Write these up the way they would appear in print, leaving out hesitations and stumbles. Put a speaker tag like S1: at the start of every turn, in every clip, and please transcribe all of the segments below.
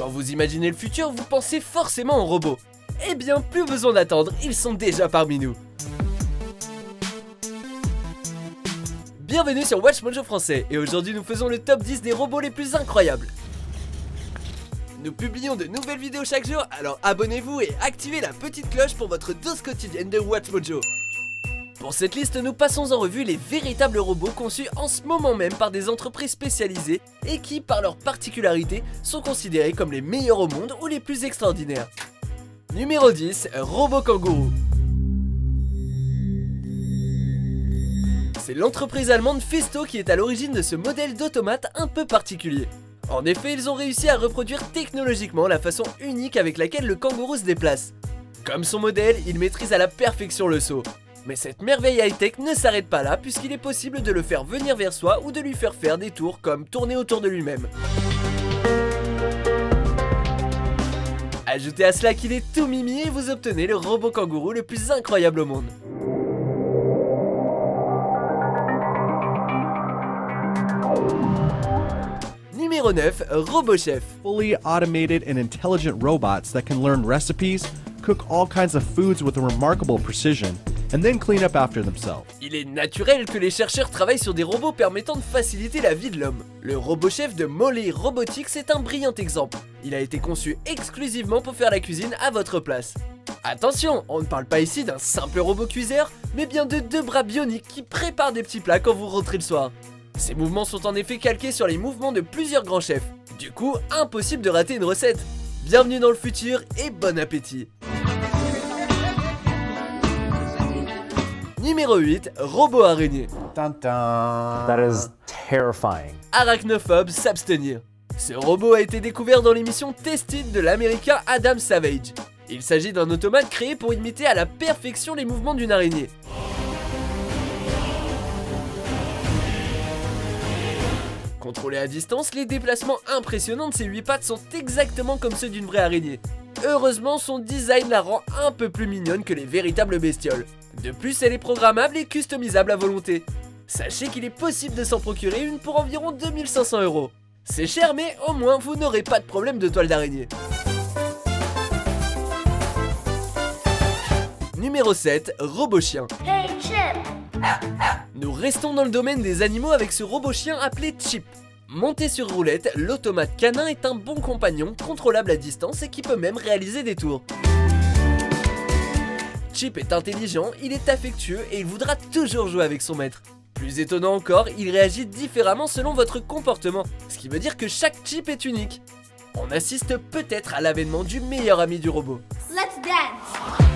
S1: Quand vous imaginez le futur, vous pensez forcément aux robots. Eh bien, plus besoin d'attendre, ils sont déjà parmi nous. Bienvenue sur Watch Mojo Français, et aujourd'hui nous faisons le top 10 des robots les plus incroyables. Nous publions de nouvelles vidéos chaque jour, alors abonnez-vous et activez la petite cloche pour votre dose quotidienne de Watch Mojo. Pour cette liste, nous passons en revue les véritables robots conçus en ce moment même par des entreprises spécialisées et qui, par leur particularité, sont considérés comme les meilleurs au monde ou les plus extraordinaires. Numéro 10, Robot Kangourou. C'est l'entreprise allemande Festo qui est à l'origine de ce modèle d'automate un peu particulier. En effet, ils ont réussi à reproduire technologiquement la façon unique avec laquelle le kangourou se déplace. Comme son modèle, il maîtrise à la perfection le saut. Mais cette merveille high-tech ne s'arrête pas là puisqu'il est possible de le faire venir vers soi ou de lui faire faire des tours comme tourner autour de lui-même. Ajoutez à cela qu'il est tout mimi et vous obtenez le robot kangourou le plus incroyable au monde. Numéro 9, RoboChef.
S2: Fully automated and intelligent robots that can learn recipes, cook all kinds of foods with remarkable precision, and then clean up after themselves.
S1: Il est naturel que les chercheurs travaillent sur des robots permettant de faciliter la vie de l'homme. Le RoboChef de Moley Robotics est un brillant exemple. Il a été conçu exclusivement pour faire la cuisine à votre place. Attention, on ne parle pas ici d'un simple robot cuiseur, mais bien de deux bras bioniques qui préparent des petits plats quand vous rentrez le soir. Ces mouvements sont en effet calqués sur les mouvements de plusieurs grands chefs. Du coup, impossible de rater une recette. Bienvenue dans le futur et bon appétit. Numéro 8, Robot Araignée.
S3: Dun dun. That is terrifying.
S1: Arachnophobe s'abstenir. Ce robot a été découvert dans l'émission Tested de l'américain Adam Savage. Il s'agit d'un automate créé pour imiter à la perfection les mouvements d'une araignée. Contrôlés à distance, les déplacements impressionnants de ses 8 pattes sont exactement comme ceux d'une vraie araignée. Heureusement, son design la rend un peu plus mignonne que les véritables bestioles. De plus, elle est programmable et customisable à volonté. Sachez qu'il est possible de s'en procurer une pour environ 2500 €. C'est cher, mais au moins vous n'aurez pas de problème de toile d'araignée. Numéro 7, RoboChien.
S4: Hey Chip!
S1: Nous restons dans le domaine des animaux avec ce robot chien appelé Chip. Monté sur roulette, l'automate canin est un bon compagnon, contrôlable à distance et qui peut même réaliser des tours. Chip est intelligent, il est affectueux et il voudra toujours jouer avec son maître. Plus étonnant encore, il réagit différemment selon votre comportement, ce qui veut dire que chaque Chip est unique. On assiste peut-être à l'avènement du meilleur ami du robot.
S4: Let's dance!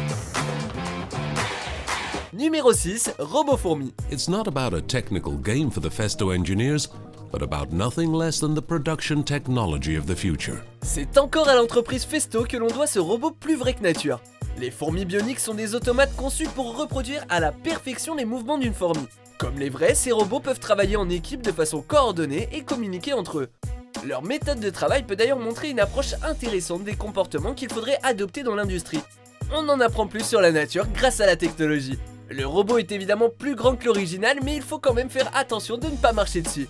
S1: Numéro 6, Robofourmi.
S5: It's not about a technical game for the Festo engineers, but about nothing less than the production technology of the future.
S1: C'est encore à l'entreprise Festo que l'on doit ce robot plus vrai que nature. Les fourmis bioniques sont des automates conçus pour reproduire à la perfection les mouvements d'une fourmi. Comme les vrais, ces robots peuvent travailler en équipe de façon coordonnée et communiquer entre eux. Leur méthode de travail peut d'ailleurs montrer une approche intéressante des comportements qu'il faudrait adopter dans l'industrie. On en apprend plus sur la nature grâce à la technologie. Le robot est évidemment plus grand que l'original, mais il faut quand même faire attention de ne pas marcher dessus.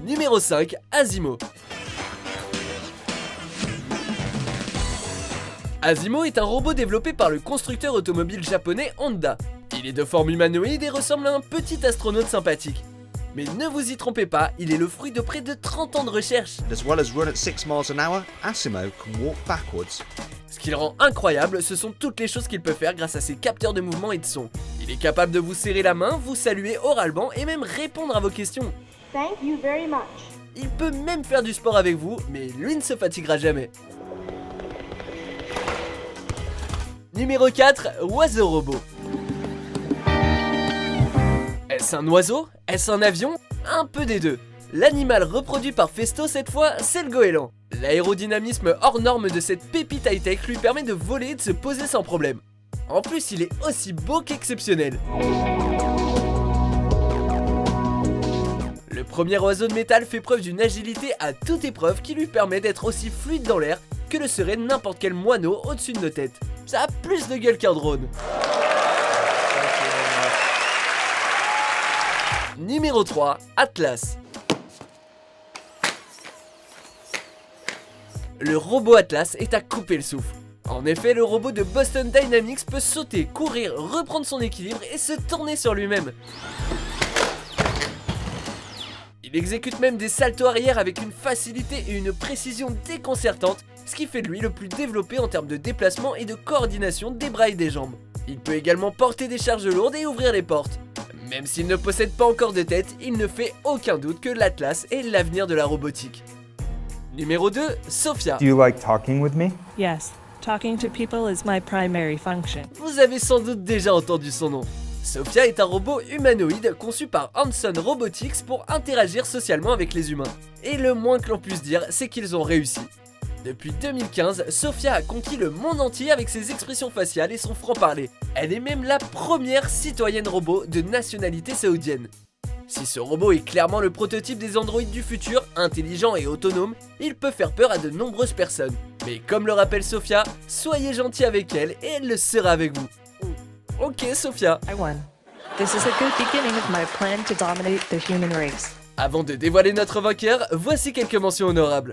S1: Numéro 5, Asimo. Asimo est un robot développé par le constructeur automobile japonais Honda. Il est de forme humanoïde et ressemble à un petit astronaute sympathique. Mais ne vous y trompez pas, il est le fruit de près de 30 ans de recherche.
S6: As well as run at 6 miles an hour, Asimo can walk backwards.
S1: Ce qui le rend incroyable, ce sont toutes les choses qu'il peut faire grâce à ses capteurs de mouvement et de son. Il est capable de vous serrer la main, vous saluer oralement et même répondre à vos questions.
S4: Thank you very much.
S1: Il peut même faire du sport avec vous, mais lui ne se fatiguera jamais. Numéro 4, Oiseau Robot. Est-ce un oiseau? Est-ce un avion? Un peu des deux. L'animal reproduit par Festo cette fois, c'est le goéland. L'aérodynamisme hors norme de cette pépite high-tech lui permet de voler et de se poser sans problème. En plus, il est aussi beau qu'exceptionnel. Le premier oiseau de métal fait preuve d'une agilité à toute épreuve qui lui permet d'être aussi fluide dans l'air que le serait n'importe quel moineau au-dessus de nos têtes. Ça a plus de gueule qu'un drone. Numéro 3, Atlas. Le robot Atlas est à couper le souffle. En effet, le robot de Boston Dynamics peut sauter, courir, reprendre son équilibre et se tourner sur lui-même. Il exécute même des saltos arrière avec une facilité et une précision déconcertantes, ce qui fait de lui le plus développé en termes de déplacement et de coordination des bras et des jambes. Il peut également porter des charges lourdes et ouvrir les portes. Même s'il ne possède pas encore de tête, il ne fait aucun doute que l'Atlas est l'avenir de la robotique. Numéro 2, Sophia.
S7: Do you like talking with me?
S8: Yes, talking to people is my primary function.
S1: Vous avez sans doute déjà entendu son nom. Sophia est un robot humanoïde conçu par Hanson Robotics pour interagir socialement avec les humains. Et le moins que l'on puisse dire, c'est qu'ils ont réussi. Depuis 2015, Sophia a conquis le monde entier avec ses expressions faciales et son franc-parler. Elle est même la première citoyenne robot de nationalité saoudienne. Si ce robot est clairement le prototype des androïdes du futur, intelligent et autonome, il peut faire peur à de nombreuses personnes. Mais comme le rappelle Sophia, soyez gentil avec elle et elle le sera avec vous. Ok Sophia.
S8: I won. This is a good beginning of my plan to dominate the human race.
S1: Avant de dévoiler notre vainqueur, voici quelques mentions honorables.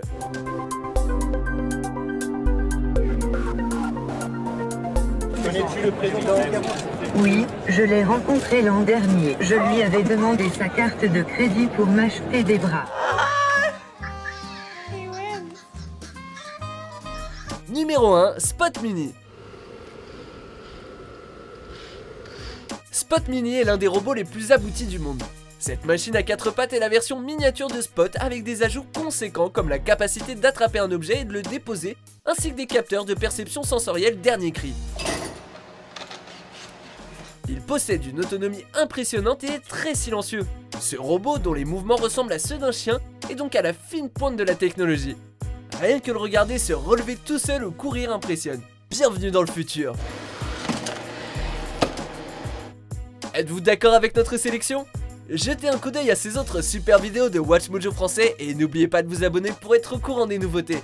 S9: Oui, je l'ai rencontré l'an dernier. Je lui avais demandé sa carte de crédit pour m'acheter des bras.
S1: Numéro 1, Spot Mini. Spot Mini est l'un des robots les plus aboutis du monde. Cette machine à 4 pattes est la version miniature de Spot avec des ajouts conséquents comme la capacité d'attraper un objet et de le déposer, ainsi que des capteurs de perception sensorielle dernier cri. Il possède une autonomie impressionnante et est très silencieux. Ce robot, dont les mouvements ressemblent à ceux d'un chien, est donc à la fine pointe de la technologie. Rien que le regarder se relever tout seul ou courir impressionne. Bienvenue dans le futur. Êtes-vous d'accord avec notre sélection ? Jetez un coup d'œil à ces autres super vidéos de Watch Mojo français et n'oubliez pas de vous abonner pour être au courant des nouveautés.